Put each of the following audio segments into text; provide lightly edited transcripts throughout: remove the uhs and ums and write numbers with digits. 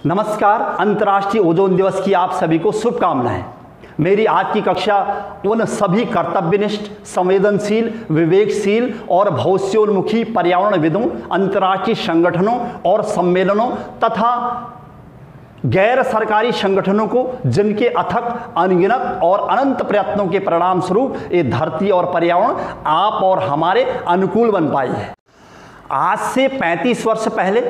नमस्कार। अंतर्राष्ट्रीय ओजोन दिवस की आप सभी को शुभकामनाएं। मेरी आज की कक्षा उन सभी कर्तव्यनिष्ठ, संवेदनशील, विवेकशील और भविष्योन्मुखी पर्यावरणविदों, अंतर्राष्ट्रीय संगठनों और सम्मेलनों तथा गैर सरकारी संगठनों को जिनके अथक, अनगिनत और अनंत प्रयत्नों के परिणाम स्वरूप ये धरती और पर्यावरण आप और हमारे अनुकूल बन पाई है। आज से 35 वर्ष पहले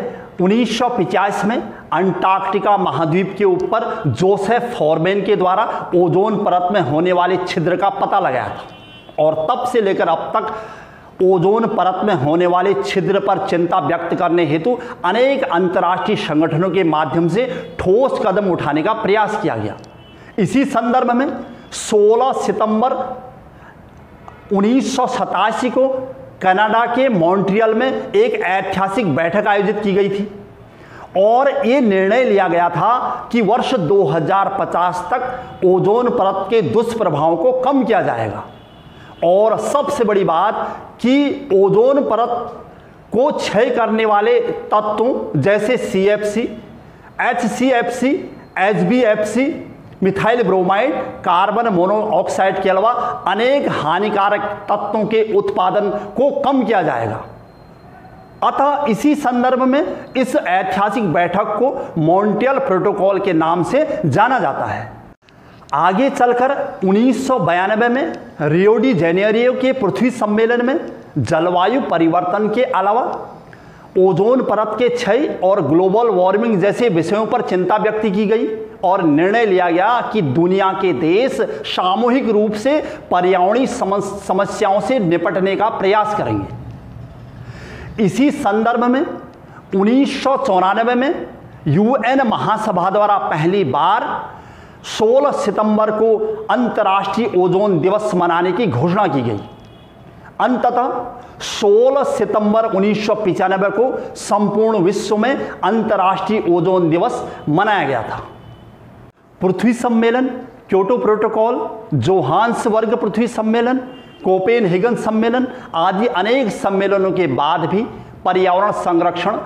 1950 में अंटार्कटिका महाद्वीप के ऊपर जोसेफ फॉरमैन के द्वारा ओजोन परत में होने वाले छिद्र का पता लगाया था और तब से लेकर अब तक ओजोन परत में होने वाले छिद्र पर चिंता व्यक्त करने हेतु अनेक अंतर्राष्ट्रीय संगठनों के माध्यम से ठोस कदम उठाने का प्रयास किया गया। इसी संदर्भ में 16 सितंबर 1987 को कनाडा के मॉन्ट्रियल में एक ऐतिहासिक बैठक आयोजित की गई थी और ये निर्णय लिया गया था कि वर्ष 2050 तक ओजोन परत के दुष्प्रभावों को कम किया जाएगा। और सबसे बड़ी बात कि ओजोन परत को क्षय करने वाले तत्वों जैसे CFC, HCFC, HBFC, methyl bromide, carbon monoxide के अलावा अनेक हानिकारक तत्वों के उत्पादन को कम किया जाएगा। अतः इसी संदर्भ में इस ऐतिहासिक बैठक को मॉन्ट्रियल प्रोटोकॉल के नाम से जाना जाता है। आगे चलकर 1992 में रियो डी जेनेरियो के पृथ्वी सम्मेलन में जलवायु परिवर्तन के अलावा ओजोन परत के क्षय और ग्लोबल वार्मिंग जैसे विषयों पर चिंता व्यक्त की गई और निर्णय लिया गया कि दुनिया के देश सामूहिक रूप से पर्यावरणीय समस्याओं से निपटने का प्रयास करेंगे। इसी संदर्भ में 1994 में UN महासभा द्वारा पहली बार 16 सितंबर को अंतर्राष्ट्रीय ओजोन दिवस मनाने की घोषणा की गई। अंततः 16 सितंबर 1995 को संपूर्ण विश्व में अंतर्राष्ट्रीय ओजोन दिवस मनाया गया था। पृथ्वी सम्मेलन, क्योटो प्रोटोकॉल, जोहान्सबर्ग पृथ्वी सम्मेलन, कोपेनहेगन सम्मेलन आदि अनेक सम्मेलनों के बाद भी पर्यावरण संरक्षण,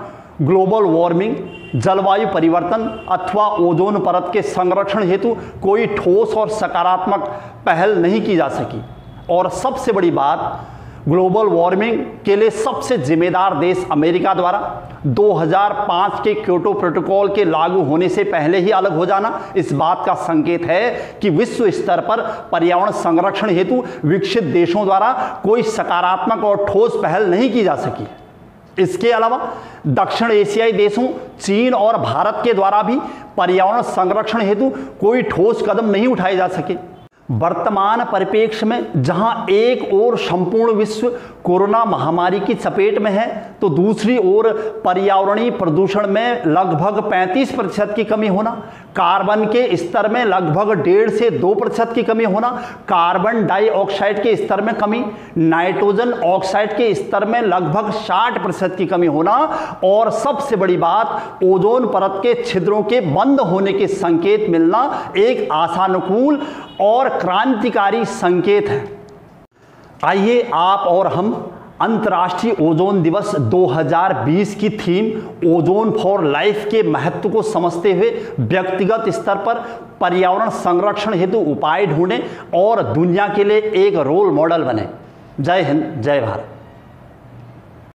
ग्लोबल वार्मिंग, जलवायु परिवर्तन अथवा ओजोन परत के संरक्षण हेतु कोई ठोस और सकारात्मक पहल नहीं की जा सकी। और सबसे बड़ी बात, ग्लोबल वार्मिंग के लिए सबसे जिम्मेदार देश अमेरिका द्वारा 2005 के क्योटो प्रोटोकॉल के लागू होने से पहले ही अलग हो जाना इस बात का संकेत है कि विश्व स्तर पर पर्यावरण संरक्षण हेतु विकसित देशों द्वारा कोई सकारात्मक और ठोस पहल नहीं की जा सकी। इसके अलावा दक्षिण एशियाई देशों चीन और भारत के द्वारा भी पर्यावरण संरक्षण हेतु कोई ठोस कदम नहीं उठाए जा सके। वर्तमान परिप्रेक्ष्य में जहां एक ओर संपूर्ण विश्व कोरोना महामारी की चपेट में है तो दूसरी ओर पर्यावरणीय प्रदूषण में लगभग 35% की कमी होना, कार्बन के स्तर में लगभग 1.5 से 2% की कमी होना, कार्बन डाइऑक्साइड के स्तर में कमी, नाइट्रोजन ऑक्साइड के स्तर में लगभग 60% की कमी होना और सबसे बड़ी बात ओजोन परत के छिद्रों के बंद होने के संकेत मिलना एक आशानुकूल और क्रांतिकारी संकेत है। आइए आप और हम अंतर्राष्ट्रीय ओजोन दिवस 2020 की थीम ओजोन फॉर लाइफ के महत्व को समझते हुए व्यक्तिगत स्तर पर पर्यावरण संरक्षण हेतु उपाय ढूंढें और दुनिया के लिए एक रोल मॉडल बने। जय हिंद, जय भारत।